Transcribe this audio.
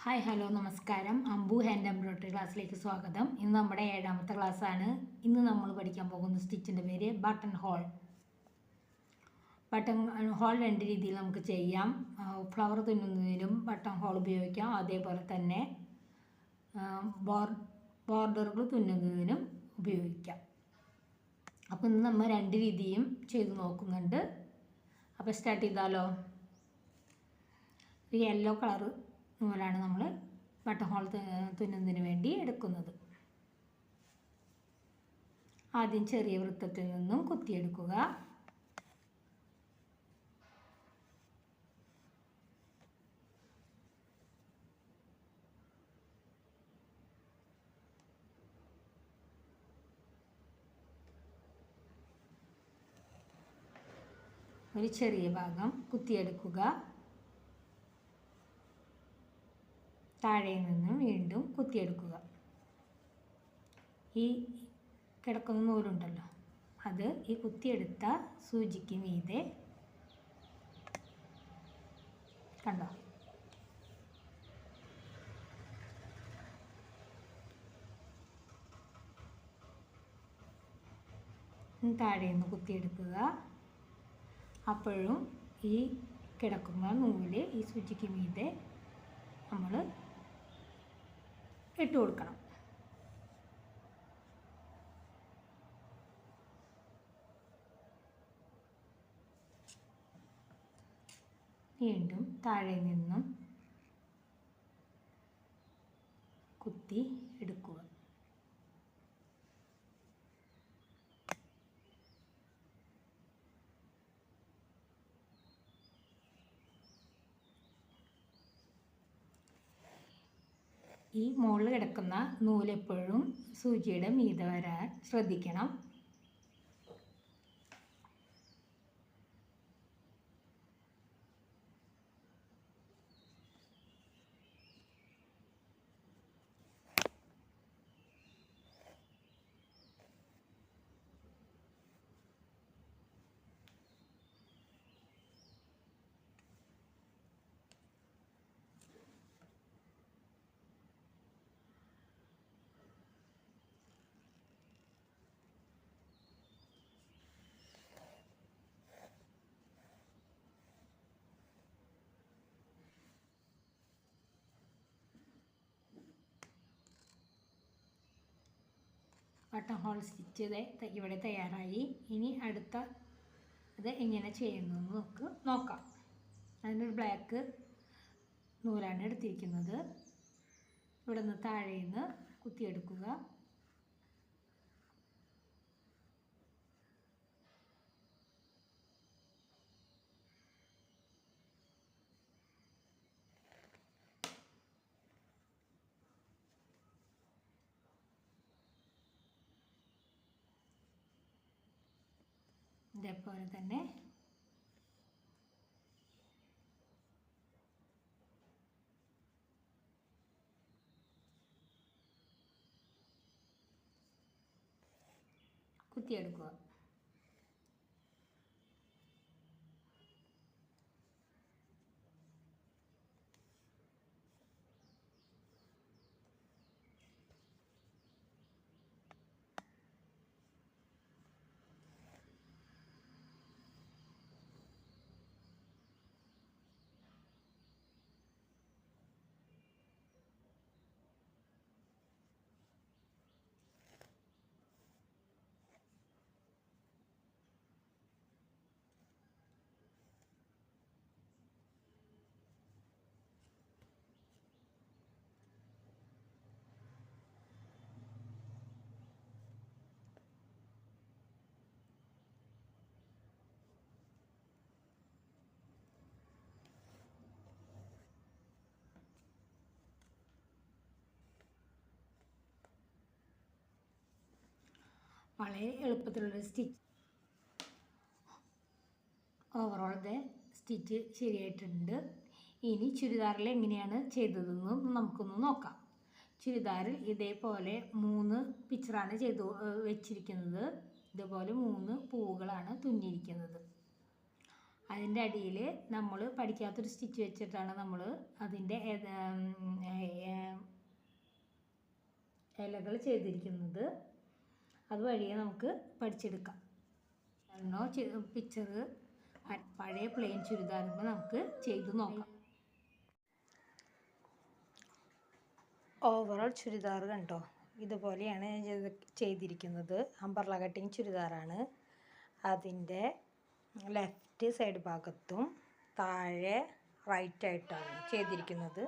Hi hello നമസ്കാരം. അമ്പു hand embroidery ക്ലാസ്സിലേക്ക് സ്വാഗതം. ഇന്ന് നമ്മുടെ 7ാമത്തെ ക്ലാസ്സാണ്. ഇന്ന് നമ്മൾ പഠിക്കാൻ പോകുന്ന സ്റ്റിച്ചിൻ്റെ പേര് ബട്ടൺ ഹോൾ. ബട്ടൺ ഹോൾ രണ്ട് രീതിയിൽ നമുക്ക് ചെയ്യാം. ഫ്ലവർ തുന്നുന്നതിനും ബട്ടൺ ഹോൾ ഉപയോഗിക്കാം. അതേപോലെ തന്നെ ബോർഡറുകൾ തുന്നുന്നതിനും ഉപയോഗിക്കാം. അപ്പോൾ ഇന്ന് നമ്മൾ രണ്ട് രീതിയും ചെയ്ത് നോക്കുന്നുണ്ട്. അപ്പോൾ സ്റ്റാർട്ട് ചെയ്താലോ? ഒരു യെല്ലോ കളറ് നൂലാണ് നമ്മൾ ബട്ടൺ ഹോൾ തുന്നുന്നതിന് വേണ്ടി എടുക്കുന്നത്. ആദ്യം ചെറിയ വൃത്തത്തിൽ നിന്നും കുത്തിയെടുക്കുക. ഒരു ചെറിയ ഭാഗം കുത്തിയെടുക്കുക. താഴെ നിന്നും വീണ്ടും കുത്തിയെടുക്കുക. ഈ കിടക്കുന്ന നൂലുണ്ടല്ലോ, അത് ഈ കുത്തിയെടുത്ത സൂചിക്ക് മീതെ കണ്ടോ, താഴെ നിന്ന് കുത്തിയെടുക്കുക. അപ്പോഴും ഈ കിടക്കുന്ന നൂല് ഈ സൂചിക്ക് മീതെ നമ്മൾ ഇട്ട് കൊടുക്കണം. വീണ്ടും താഴെ നിന്നും കുത്തി എടുക്കുക. ഈ മുകളിൽ കിടക്കുന്ന നൂലെപ്പോഴും സൂചിയുടെ മീതെ വരാൻ ശ്രദ്ധിക്കണം. ബട്ടൺ ഹോൾ സ്റ്റിച്ച് ഇവിടെ തയ്യാറായി. ഇനി അടുത്ത ഇത് എങ്ങനെ ചെയ്യുന്നതെന്ന് നമുക്ക് നോക്കാം. അതിനൊരു ബ്ലാക്ക് നൂലാണ് എടുത്തിരിക്കുന്നത്. ഇവിടെ നിന്ന് താഴെ നിന്ന് കുത്തിയെടുക്കുക. ഇതേപോലെ തന്നെ കുത്തിയെടുക്കുക. വളരെ എളുപ്പത്തിലുള്ള സ്റ്റിച്ച് ഓവറോൾ സ്റ്റിച്ച് ശരിയായിട്ടുണ്ട്. ഇനി ചുരിദാറിൽ എങ്ങനെയാണ് ചെയ്തതെന്ന് നമുക്കൊന്ന് നോക്കാം. ചുരിദാറിൽ ഇതേപോലെ 3 പിക്ചറാണ് ചെയ്ത് വെച്ചിരിക്കുന്നത്. ഇതുപോലെ 3 പൂവുകളാണ് തുന്നിയിരിക്കുന്നത്. അതിൻ്റെ അടിയിൽ നമ്മൾ പഠിക്കാത്തൊരു സ്റ്റിച്ച് വെച്ചിട്ടാണ് നമ്മൾ അതിൻ്റെ ഇലകൾ ചെയ്തിരിക്കുന്നത്. അതുവഴിയെ നമുക്ക് പഠിച്ചെടുക്കാം. പിക്ചർ പഴയ പ്ലെയിൻ ചുരിദാറുമ്പോൾ നമുക്ക് ചെയ്ത് നോക്കാം. ഓവറോൾ ചുരിദാർ കണ്ടോ, ഇതുപോലെയാണ് ചെയ്തിരിക്കുന്നത്. അംബർല കട്ടിങ് ചുരിദാറാണ്. അതിൻ്റെ ലെഫ്റ്റ് സൈഡ് ഭാഗത്തും താഴെ റൈറ്റായിട്ടാണ് ചെയ്തിരിക്കുന്നത്.